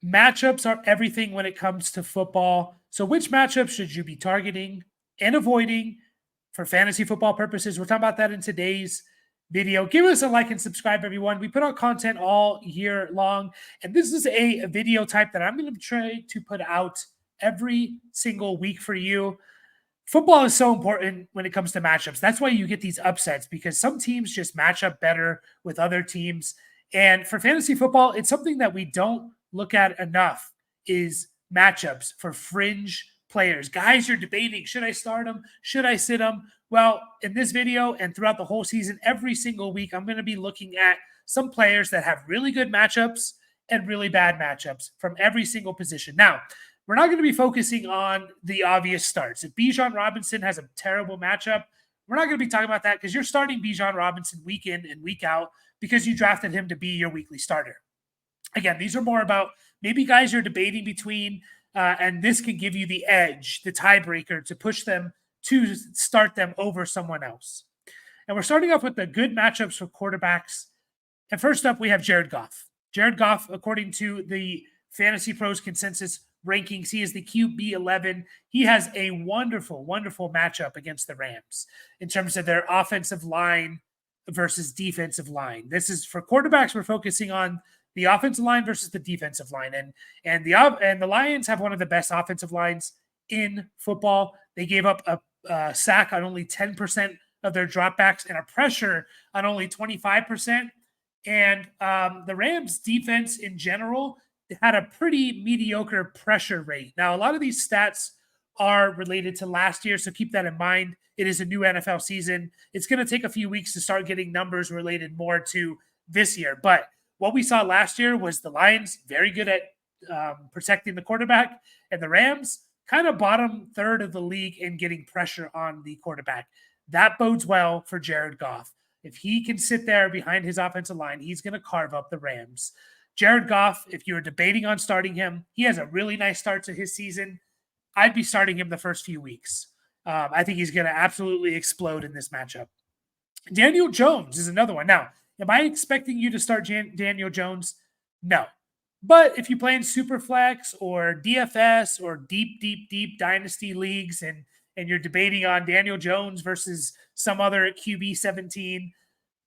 Matchups are everything when it comes to football. So which matchups should you be targeting and avoiding for fantasy football purposes? We're talking about that in today's video. Give us a like and subscribe, everyone. We put out content all year long, and this is a video type that I'm going to try to put out every single week for you. Football is so important when it comes to matchups. That's why you get these upsets, because some teams just match up better with other teams. And for fantasy football, it's something that we don't look at enough is matchups for fringe players. Guys, you're debating, should I start them? Should I sit them? Well, in this video and throughout the whole season, every single week, I'm going to be looking at some players that have really good matchups and really bad matchups from every single position. Now, we're not going to be focusing on the obvious starts. If Bijan Robinson has a terrible matchup, we're not going to be talking about that because you're starting Bijan Robinson week in and week out because you drafted him to be your weekly starter. Again, these are more about maybe guys you're debating between, and this can give you the edge, the tiebreaker to push them to start them over someone else. And we're starting off with the good matchups for quarterbacks. And first up, we have Jared Goff. Jared Goff, according to the Fantasy Pros consensus rankings, he is the QB 11. He has a wonderful, wonderful matchup against the Rams in terms of their offensive line versus defensive line. This is for quarterbacks. We're focusing on the offensive line versus the defensive line, and the Lions have one of the best offensive lines in football. They gave up a sack on only 10% of their dropbacks and a pressure on only 25%. And the Rams defense in general had a pretty mediocre pressure rate. Now, a lot of these stats are related to last year, so keep that in mind. It is a new NFL season. It's going to take a few weeks to start getting numbers related more to this year. But what we saw last year was the Lions very good at protecting the quarterback, and the Rams kind of bottom third of the league in getting pressure on the quarterback. That bodes well for Jared Goff. If he can sit there behind his offensive line, he's going to carve up the Rams. Jared Goff, if you're debating on starting him, he has a really nice start to his season. I'd be starting him the first few weeks. I think he's going to absolutely explode in this matchup. Daniel Jones is another one. Now, am I expecting you to start Daniel Jones? No. But if you play in Superflex or DFS or deep dynasty leagues and you're debating on Daniel Jones versus some other QB 17,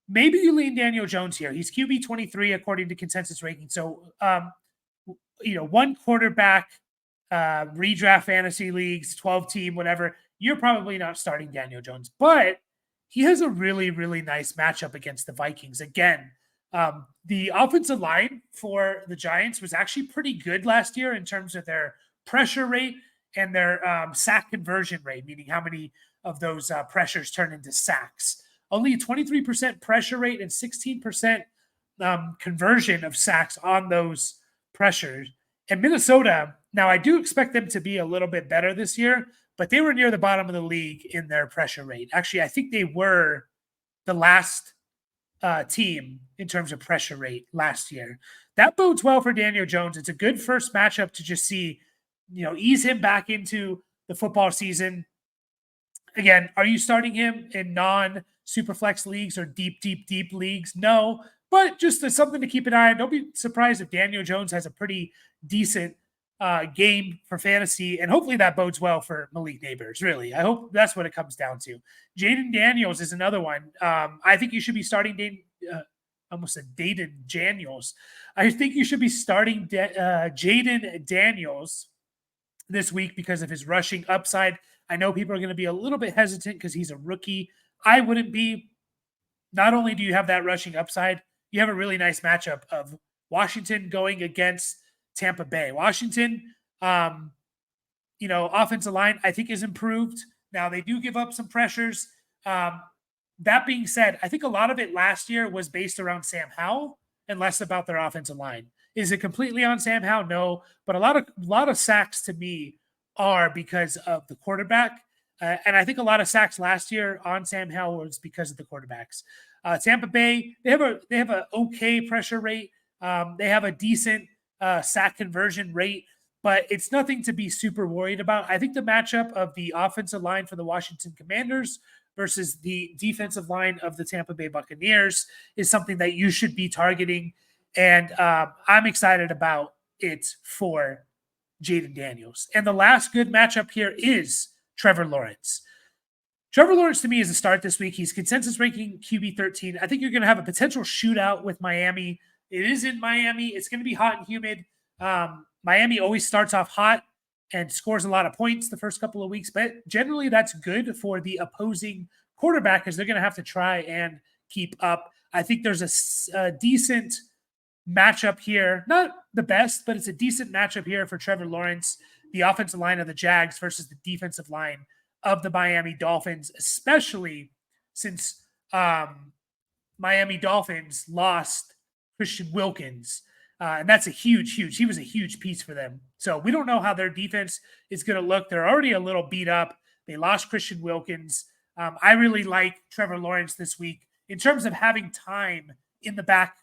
maybe you lean Daniel Jones here. He's QB 23 according to consensus ranking. So, one quarterback, redraft fantasy leagues, 12 team, whatever, you're probably not starting Daniel Jones. But he has a really, really nice matchup against the Vikings. Again, the offensive line for the Giants was actually pretty good last year in terms of their pressure rate and their sack conversion rate, meaning how many of those pressures turn into sacks. Only a 23% pressure rate and 16% conversion of sacks on those pressures. And Minnesota, now I do expect them to be a little bit better this year, but they were near the bottom of the league in their pressure rate. Actually, I think they were the last team in terms of pressure rate last year. That bodes well for Daniel Jones. It's a good first matchup to just see, ease him back into the football season. Again, are you starting him in non-Superflex leagues or deep leagues? No, but just something to keep an eye on. Don't be surprised if Daniel Jones has a pretty decent game for fantasy, and hopefully that bodes well for Malik Neighbors, really. I hope that's what it comes down to. Jaden Daniels is another one. I think you should be starting almost a Dayton Daniels. I think you should be starting Jaden Daniels this week because of his rushing upside. I know people are going to be a little bit hesitant because he's a rookie. I wouldn't be. Not only do you have that rushing upside, you have a really nice matchup of Washington going against Tampa Bay. Washington, offensive line, I think is improved. Now, they do give up some pressures. That being said, I think a lot of it last year was based around Sam Howell and less about their offensive line. Is it completely on Sam Howell? No, but a lot of sacks to me are because of the quarterback. And I think a lot of sacks last year on Sam Howell was because of the quarterbacks. Tampa Bay, they have an okay pressure rate. They have a decent sack conversion rate, but it's nothing to be super worried about. I think the matchup of the offensive line for the Washington Commanders versus the defensive line of the Tampa Bay Buccaneers is something that you should be targeting. And I'm excited about it for Jaden Daniels. And the last good matchup here is Trevor Lawrence. Trevor Lawrence, to me, is a start this week. He's consensus ranking QB 13. I think you're going to have a potential shootout with Miami. It is in Miami. It's going to be hot and humid. Miami always starts off hot and scores a lot of points the first couple of weeks, but generally that's good for the opposing quarterback because they're going to have to try and keep up. I think there's a decent matchup here. Not the best, but it's a decent matchup here for Trevor Lawrence, the offensive line of the Jags versus the defensive line of the Miami Dolphins, especially since Miami Dolphins lost Christian Wilkins. And that's he was a huge piece for them. So we don't know how their defense is going to look. They're already a little beat up. They lost Christian Wilkins. I really like Trevor Lawrence this week in terms of having time in the back,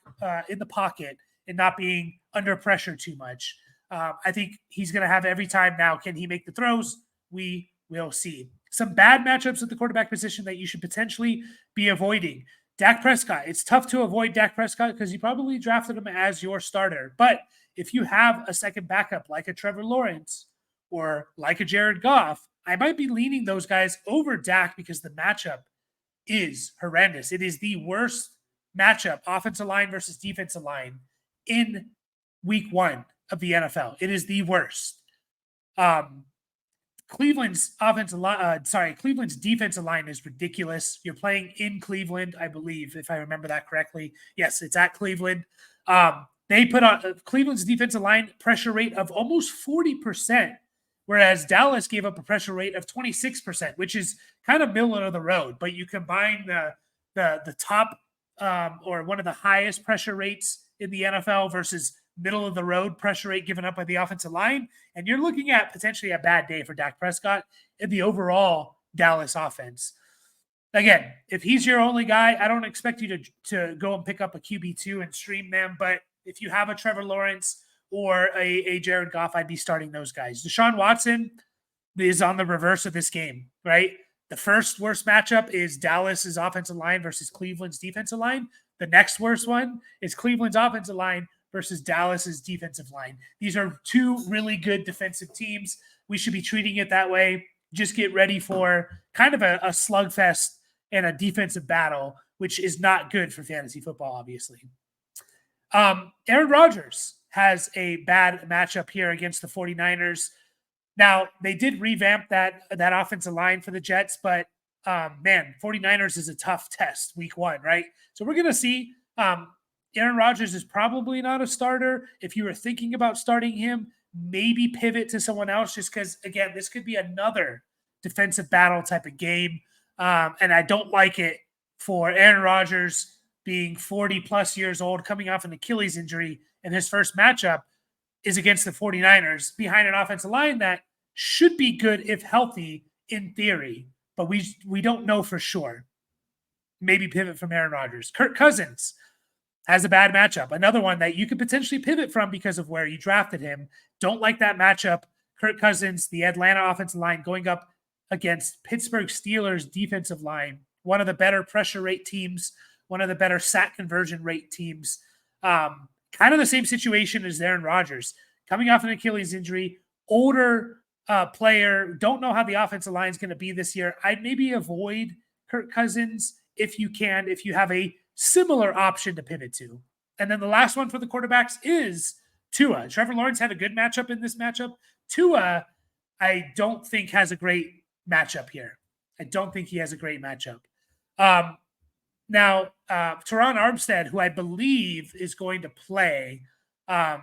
in the pocket and not being under pressure too much. I think he's going to have every time now. Can he make the throws? We will see. Some bad matchups at the quarterback position that you should potentially be avoiding. Dak Prescott. It's tough to avoid Dak Prescott because you probably drafted him as your starter. But if you have a second backup like a Trevor Lawrence or like a Jared Goff, I might be leaning those guys over Dak because the matchup is horrendous. It is the worst matchup, offensive line versus defensive line, in week 1 of the NFL. It is the worst. Cleveland's defensive line is ridiculous. You're playing in Cleveland, I believe, if I remember that correctly. Yes, it's at Cleveland. They put on Cleveland's defensive line pressure rate of almost 40%, whereas Dallas gave up a pressure rate of 26%, which is kind of middle of the road. But you combine the top or one of the highest pressure rates in the NFL versus middle of the road pressure rate given up by the offensive line, and you're looking at potentially a bad day for Dak Prescott and the overall Dallas offense. Again, if he's your only guy, I don't expect you to go and pick up a QB2 and stream them, but if you have a Trevor Lawrence or a Jared Goff, I'd be starting those guys. Deshaun Watson is on the reverse of this game, right? The first worst matchup is Dallas's offensive line versus Cleveland's defensive line. The next worst one is Cleveland's offensive line versus Dallas's defensive line. These are two really good defensive teams. We should be treating it that way. Just get ready for kind of a slugfest and a defensive battle, which is not good for fantasy football, obviously. Aaron Rodgers has a bad matchup here against the 49ers. Now, they did revamp that offensive line for the Jets, but 49ers is a tough test week 1, right? So we're going to see. Aaron Rodgers is probably not a starter. If you were thinking about starting him, maybe pivot to someone else just because, again, this could be another defensive battle type of game. And I don't like it for Aaron Rodgers being 40-plus years old, coming off an Achilles injury, and his first matchup is against the 49ers behind an offensive line that should be good if healthy in theory, but we don't know for sure. Maybe pivot from Aaron Rodgers. Kirk Cousins has a bad matchup. Another one that you could potentially pivot from because of where you drafted him. Don't like that matchup. Kirk Cousins, the Atlanta offensive line, going up against Pittsburgh Steelers defensive line, one of the better pressure rate teams, one of the better sack conversion rate teams. Kind of the same situation as Aaron Rodgers. Coming off an Achilles injury, older player, don't know how the offensive line is going to be this year. I'd maybe avoid Kirk Cousins if you can, if you have a similar option to pivot to. And then the last one for the quarterbacks is Tua. Trevor Lawrence had a good matchup in this matchup. Tua, I don't think has a great matchup here. I don't think he has a great matchup. Now, Teron Armstead, who I believe is going to play, I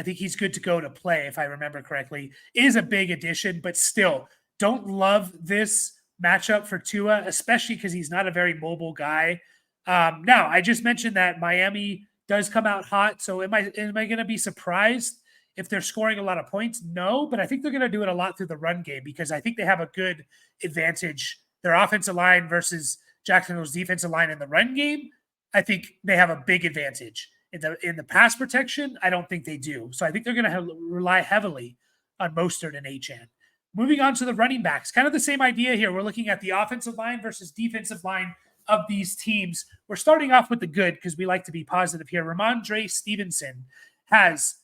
think he's good to go to play, if I remember correctly, is a big addition, but still don't love this matchup for Tua, especially because he's not a very mobile guy. Now, I just mentioned that Miami does come out hot, so am I going to be surprised if they're scoring a lot of points? No, but I think they're going to do it a lot through the run game because I think they have a good advantage. Their offensive line versus Jacksonville's defensive line in the run game, I think they have a big advantage. In the pass protection, I don't think they do. So I think they're going to rely heavily on Mostert and Achane. Moving on to the running backs, kind of the same idea here. We're looking at the offensive line versus defensive line of these teams. We're starting off with the good because we like to be positive here. Ramondre Stevenson has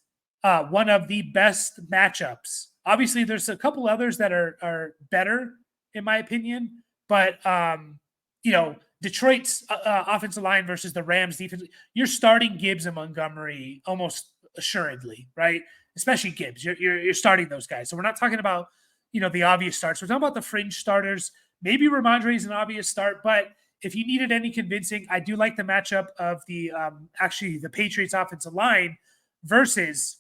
one of the best matchups. Obviously, there's a couple others that are better in my opinion, but Detroit's offensive line versus the Rams defense, you're starting Gibbs and Montgomery almost assuredly, right? Especially Gibbs. You're starting those guys. So we're not talking about the obvious starts. We're talking about the fringe starters. Maybe Ramondre is an obvious start, but if you needed any convincing, I do like the matchup of the Patriots offensive line versus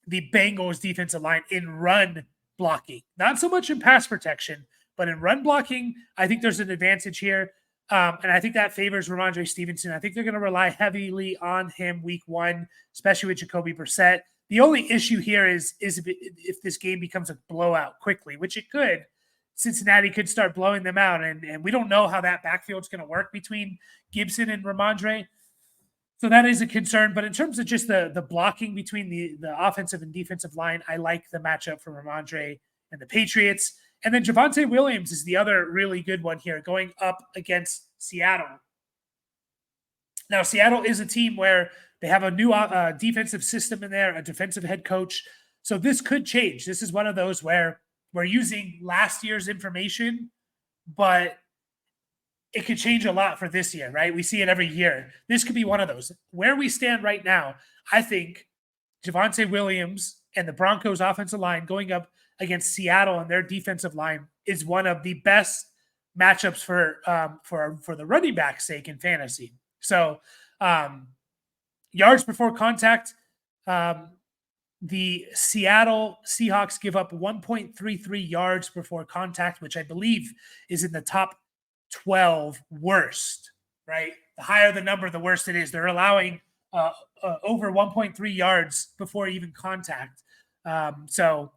the Bengals defensive line in run blocking. Not so much in pass protection, but in run blocking, I think there's an advantage here. And I think that favors Ramondre Stevenson. I think they're going to rely heavily on him week one, especially with Jacoby Brissett. The only issue here is if this game becomes a blowout quickly, which it could. Cincinnati could start blowing them out, and we don't know how that backfield's going to work between Gibson and Ramondre. So that is a concern. But in terms of just the blocking between the offensive and defensive line, I like the matchup for Ramondre and the Patriots. And then Javonte Williams is the other really good one here, going up against Seattle. Now, Seattle is a team where they have a new defensive system in there, a defensive head coach. So this could change. This is one of those where we're using last year's information, but it could change a lot for this year, right? We see it every year. This could be one of those. Where we stand right now, I think Javonte Williams and the Broncos offensive line going up against Seattle and their defensive line is one of the best matchups for the running back's sake in fantasy. So yards before contact, the Seattle Seahawks give up 1.33 yards before contact, which I believe is in the top 12 worst, right? The higher the number, the worse it is. They're allowing over 1.3 yards before even contact. So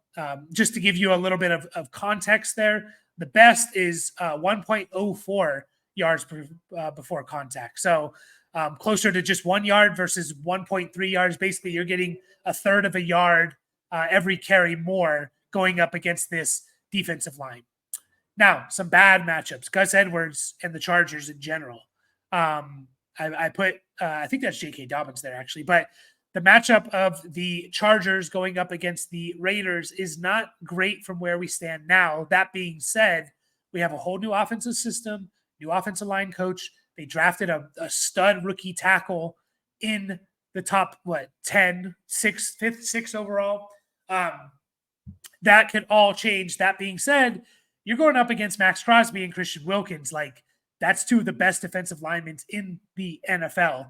just to give you a little bit of context there, the best is 1.04 yards before contact. So closer to just 1 yard versus 1.3 yards. Basically, you're getting a third of a yard every carry more going up against this defensive line. Now, some bad matchups. Gus Edwards and the Chargers in general. I put, I think that's J.K. Dobbins there, actually. But the matchup of the Chargers going up against the Raiders is not great from where we stand now. That being said, we have a whole new offensive system, new offensive line coach. They drafted a stud rookie tackle in the top, 10, 6th overall. That could all change. That being said, you're going up against Max Crosby and Christian Wilkins. Like, that's two of the best defensive linemen in the NFL.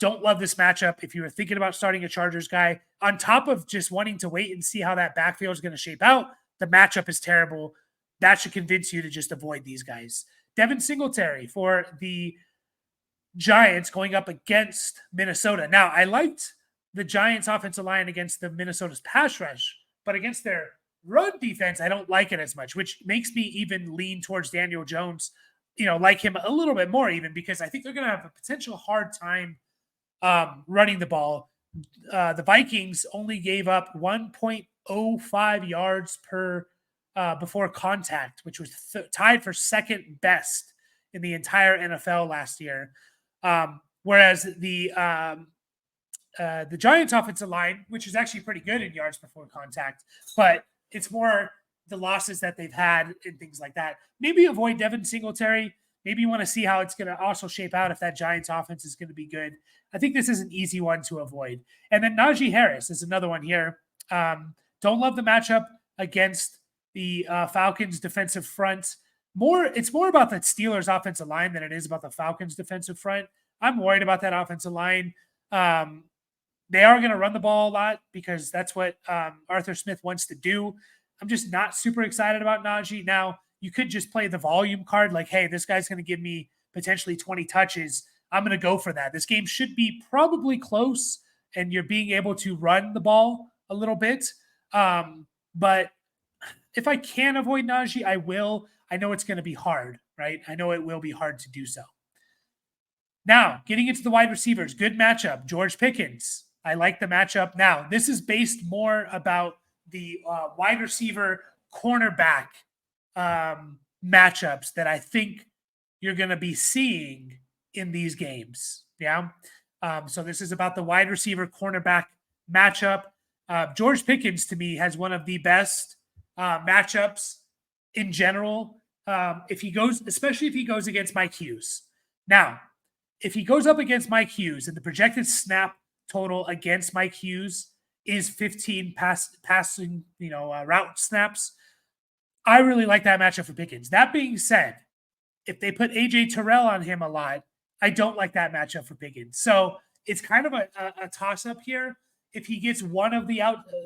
Don't love this matchup. If you were thinking about starting a Chargers guy, on top of just wanting to wait and see how that backfield is going to shape out, the matchup is terrible. That should convince you to just avoid these guys. Devin Singletary for the Giants going up against Minnesota. Now, I liked the Giants offensive line against the Minnesota's pass rush, but against their run defense, I don't like it as much, which makes me even lean towards Daniel Jones, like him a little bit more even, because I think they're going to have a potential hard time running the ball. The Vikings only gave up 1.05 yards per before contact, which was tied for second best in the entire NFL last year. Whereas the Giants offensive line, which is actually pretty good in yards before contact, but it's more the losses that they've had and things like that. Maybe avoid Devin Singletary. Maybe you want to see how it's going to also shape out if that Giants offense is going to be good. I think this is an easy one to avoid. And then Najee Harris is another one here. Don't love the matchup against the Falcons defensive front. It's more about the Steelers offensive line than it is about the Falcons defensive front. I'm worried about that offensive line. They are going to run the ball a lot because that's what Arthur Smith wants to do. I'm just not super excited about Najee. Now, you could just play the volume card like, hey, this guy's going to give me potentially 20 touches. I'm going to go for that. This game should be probably close, and you're being able to run the ball a little bit. But if I can avoid Najee, I will. I know it's going to be hard, right? I know it will be hard to do so. Now, getting into the wide receivers, good matchup. George Pickens. I like the matchup. Now, this is based more about the wide receiver cornerback matchups that I think you're going to be seeing in these games. Yeah. So this is about the wide receiver cornerback matchup. George Pickens, to me, has one of the best matchups in general. If he goes, especially if he goes against Mike Hughes. Now, if he goes up against Mike Hughes and the projected snap total against Mike Hughes is 15 passing, route snaps, I really like that matchup for Pickens. That being said, if they put AJ Terrell on him a lot, I don't like that matchup for Pickens. So it's kind of a toss-up here. If he gets one of the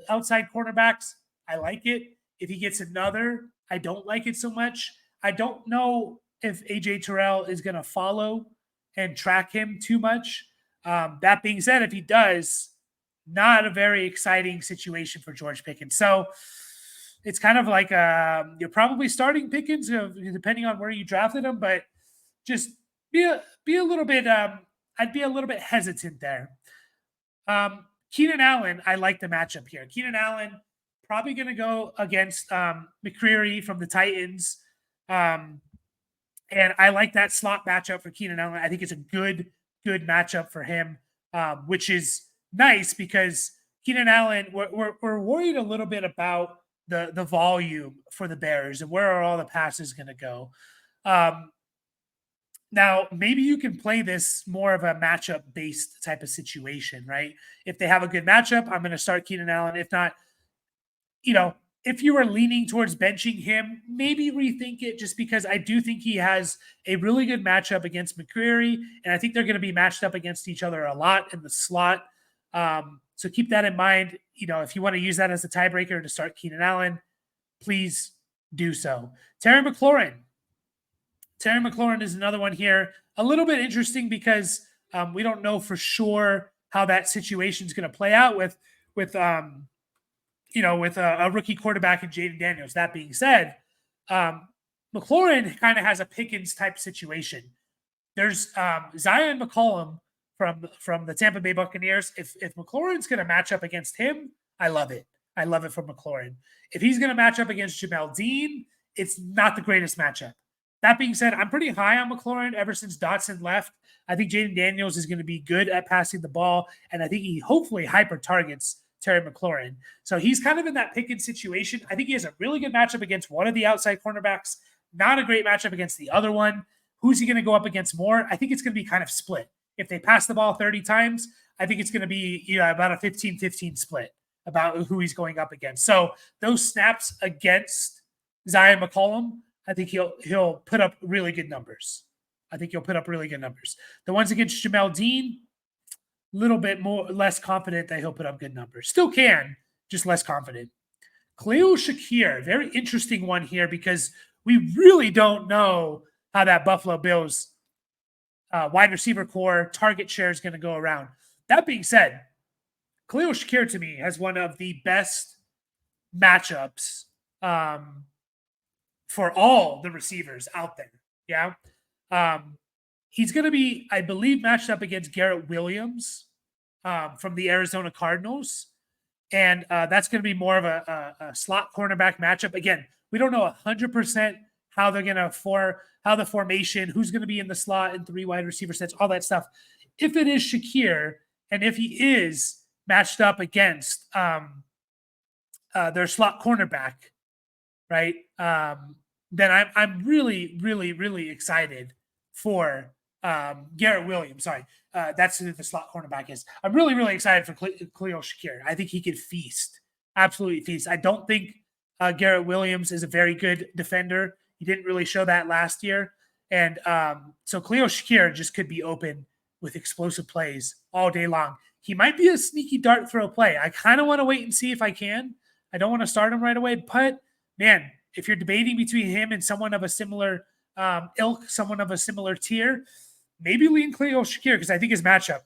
outside cornerbacks, I like it. If he gets another, I don't like it so much. I don't know if AJ Terrell is going to follow and track him too much. That being said, if he does, not a very exciting situation for George Pickens. So it's kind of like you're probably starting Pickens, depending on where you drafted him, but just be a little bit. I'd be a little bit hesitant there. Keenan Allen, I like the matchup here. Keenan Allen probably going to go against McCreary from the Titans, and I like that slot matchup for Keenan Allen. I think it's a good matchup for him, which is nice because Keenan Allen, we're worried a little bit about the volume for the Bears and where are all the passes going to go. Now, maybe you can play this more of a matchup-based type of situation, right? If they have a good matchup, I'm going to start Keenan Allen. If not, if you were leaning towards benching him, maybe rethink it just because I do think he has a really good matchup against McCreary, and I think they're going to be matched up against each other a lot in the slot. So keep that in mind. If you want to use that as a tiebreaker to start Keenan Allen, please do so. Terry McLaurin is another one here. A little bit interesting because we don't know for sure how that situation is going to play out with a rookie quarterback in Jaden Daniels. That being said, McLaurin kind of has a Pickens type situation. There's Zion McCollum from the Tampa Bay Buccaneers. If McLaurin's going to match up against him, I love it. I love it for McLaurin. If he's going to match up against Jamel Dean, it's not the greatest matchup. That being said, I'm pretty high on McLaurin ever since Dotson left. I think Jaden Daniels is going to be good at passing the ball, and I think he hopefully hyper targets Terry McLaurin. So he's kind of in that Pickens situation. I think he has a really good matchup against one of the outside cornerbacks, not a great matchup against the other one. Who's he going to go up against more? I think it's going to be kind of split. If they pass the ball 30 times, I think it's going to be about a 15-15 split about who he's going up against. So those snaps against Zion McCollum, I think he'll put up really good numbers. The ones against Jamel Dean, a little bit less confident that he'll put up good numbers. Still can, just less confident. Khalil Shakir, very interesting one here because we really don't know how that Buffalo Bills wide receiver core target share is going to go around. That being said, Khalil Shakir to me has one of the best matchups for all the receivers out there. Yeah. He's going to be, I believe, matched up against Garrett Williams from the Arizona Cardinals. And that's going to be more of a slot cornerback matchup. Again, we don't know 100% how they're going to how the formation, who's going to be in the slot and 3 wide receiver sets, all that stuff. If it is Shakir, and if he is matched up against their slot cornerback, right, then I'm really, really, really excited for Garrett Williams. Sorry, that's who the slot cornerback is. I'm really, really excited for Khalil Shakir. I think he could feast, absolutely feast. I don't think Garrett Williams is a very good defender. He didn't really show that last year. And so Khalil Shakir just could be open with explosive plays all day long. He might be a sneaky dart throw play. I kind of want to wait and see if I can. I don't want to start him right away. But, man, if you're debating between him and someone of a similar ilk, someone of a similar tier, maybe lean Khalil Shakir because I think his matchup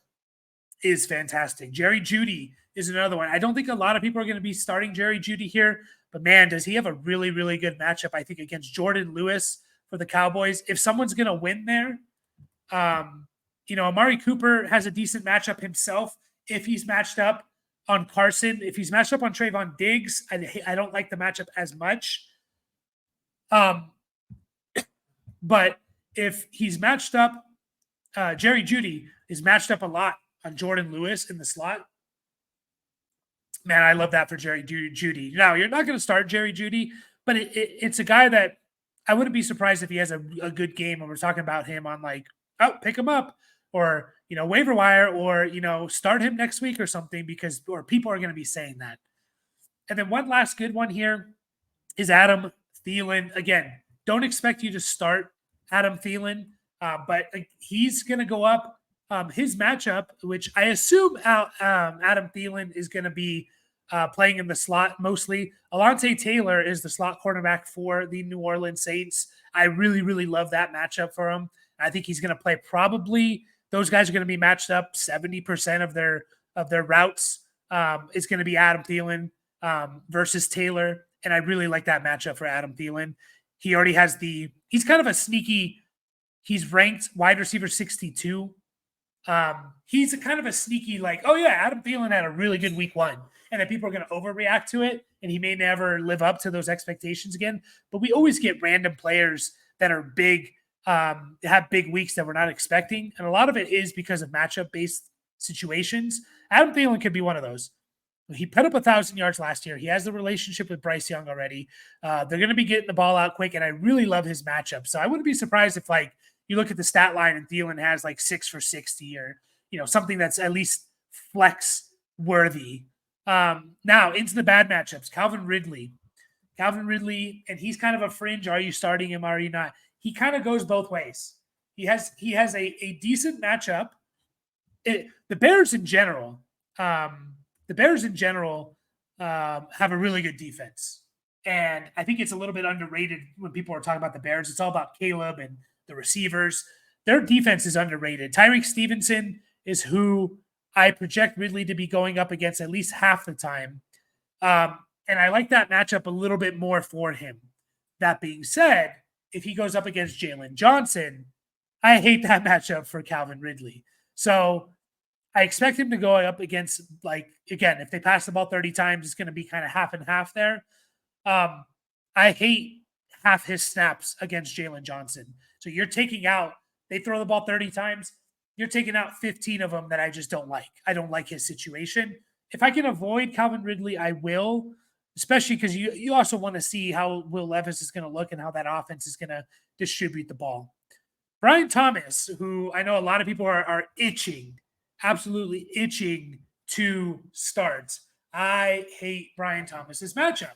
is fantastic. Jerry Jeudy is another one. I don't think a lot of people are going to be starting Jerry Jeudy here, but man, does he have a really, really good matchup, I think, against Jordan Lewis for the Cowboys. If someone's going to win there, Amari Cooper has a decent matchup himself if he's matched up on Carson. If he's matched up on Trayvon Diggs, I don't like the matchup as much. But if he's matched up, Jerry Jeudy is matched up a lot on Jordan Lewis in the slot. Man, I love that for Jerry Judy. Now, you're not going to start Jerry Judy, but it's a guy that I wouldn't be surprised if he has a good game when we're talking about him on like, oh, pick him up or, waiver wire or, start him next week or something or people are going to be saying that. And then one last good one here is Adam Thielen. Again, don't expect you to start Adam Thielen, but he's going to go up. His matchup, which I assume Adam Thielen is going to be playing in the slot mostly. Alontae Taylor is the slot cornerback for the New Orleans Saints. I really, really love that matchup for him. I think he's going to play probably those guys are going to be matched up 70% of their routes. It's going to be Adam Thielen versus Taylor. And I really like that matchup for Adam Thielen. He already has he's kind of a sneaky, he's ranked wide receiver 62. He's a kind of a sneaky, like, oh yeah, Adam Thielen had a really good week 1. And then people are going to overreact to it. And he may never live up to those expectations again. But we always get random players that are big, have big weeks that we're not expecting. And a lot of it is because of matchup-based situations. Adam Thielen could be one of those. He put up 1,000 yards last year. He has the relationship with Bryce Young already. They're going to be getting the ball out quick, and I really love his matchup. So I wouldn't be surprised if, like, you look at the stat line and Thielen has like 6 for 60 or, something that's at least flex worthy. Now into the bad matchups. Calvin Ridley, and he's kind of a fringe. Are you starting him? Are you not? He kind of goes both ways. He has a decent matchup. The Bears in general, have a really good defense. And I think it's a little bit underrated when people are talking about the Bears. It's all about Caleb and the receivers. Their defense is underrated. Tyreek Stevenson is who I project Ridley to be going up against at least half the time. And I like that matchup a little bit more for him. That being said, if he goes up against Jalen Johnson, I hate that matchup for Calvin Ridley. So I expect him to go up against, like, again, if they pass the ball 30 times, it's going to be kind of half and half there. I hate half his snaps against Jalen Johnson. So you're taking out, they throw the ball 30 times, you're taking out 15 of them that I just don't like. I don't like his situation. If I can avoid Calvin Ridley, I will, especially because you also want to see how Will Levis is going to look and how that offense is going to distribute the ball. Brian Thomas, who I know a lot of people are itching, absolutely itching to start. I hate Brian Thomas's matchup.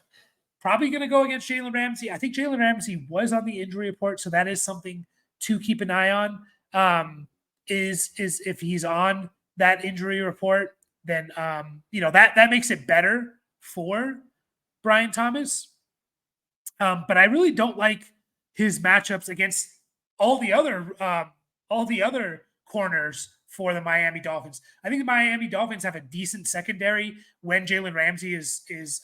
Probably going to go against Jalen Ramsey. I think Jalen Ramsey was on the injury report, so that is something to keep an eye on. Is if he's on that injury report, then that makes it better for Brian Thomas. But I really don't like his matchups against all the other corners for the Miami Dolphins. I think the Miami Dolphins have a decent secondary when Jalen Ramsey is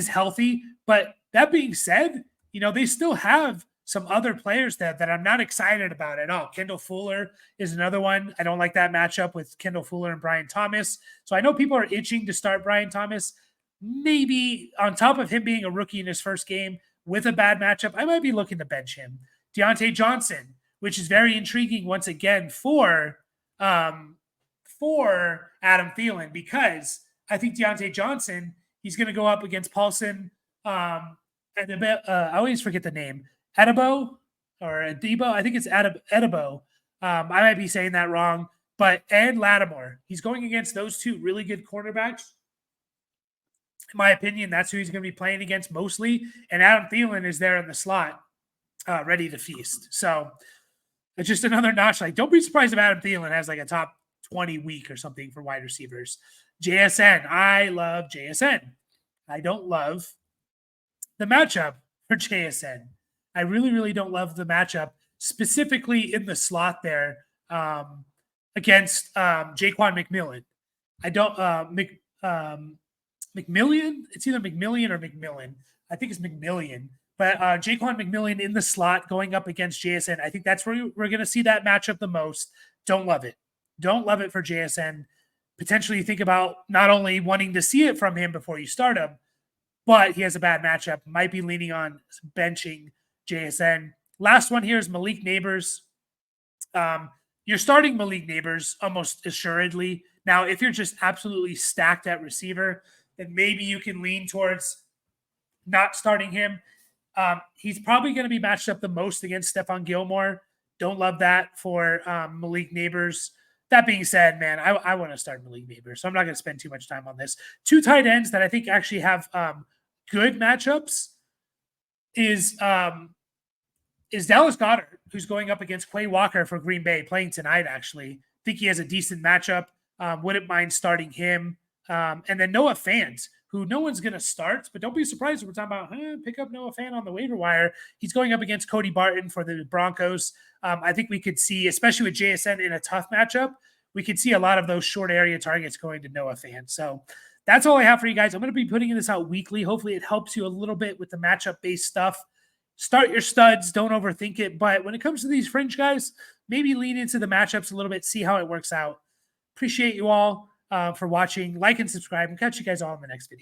healthy. But that being said, they still have some other players that I'm not excited about at all. Kendall Fuller is another one. I don't like that matchup with Kendall Fuller and Brian Thomas. So I know people are itching to start Brian Thomas. Maybe on top of him being a rookie in his first game with a bad matchup, I might be looking to bench him. Deontay Johnson, which is very intriguing once again for Adam Thielen, because I think Deontay Johnson, he's going to go up against Paulson. I always forget the name. Adebo or Adebo. I think it's Adebo. I might be saying that wrong, and Lattimore. He's going against those two really good cornerbacks. In my opinion, that's who he's going to be playing against mostly. And Adam Thielen is there in the slot, ready to feast. So it's just another notch. Like, don't be surprised if Adam Thielen has like a top 20 week or something for wide receivers. JSN. I love JSN. I don't love the matchup for JSN. I really, really don't love the matchup, specifically in the slot there against Jaquan McMillan. I don't McMillian. It's either McMillian or McMillan. I think it's McMillian. But Jaquan McMillian in the slot going up against JSN. I think that's where we're going to see that matchup the most. Don't love it. Don't love it for JSN. Potentially think about not only wanting to see it from him before you start him, but he has a bad matchup. Might be leaning on benching JSN. Last one here is Malik Neighbors. You're starting Malik Neighbors almost assuredly Now, if you're just absolutely stacked at receiver, then maybe you can lean towards not starting him. He's probably going to be matched up the most against Stephon Gilmore. Don't love that for Malik Neighbors. That being said, man, I want to start Malik Neighbors, so I'm not going to spend too much time on this. Two tight ends that I think actually have good matchups is Dallas Goedert, who's going up against Quay Walker for Green Bay, playing tonight, actually. I think he has a decent matchup. Wouldn't mind starting him. And then Noah Fant, who no one's going to start, but don't be surprised if we're talking about pick up Noah Fant on the waiver wire. He's going up against Cody Barton for the Broncos. I think we could see, especially with JSN in a tough matchup, we could see a lot of those short area targets going to Noah Fant. So that's all I have for you guys. I'm going to be putting this out weekly. Hopefully it helps you a little bit with the matchup-based stuff. Start your studs. Don't overthink it. But when it comes to these fringe guys, maybe lean into the matchups a little bit, see how it works out. Appreciate you all for watching. Like and subscribe, and catch you guys all in the next video.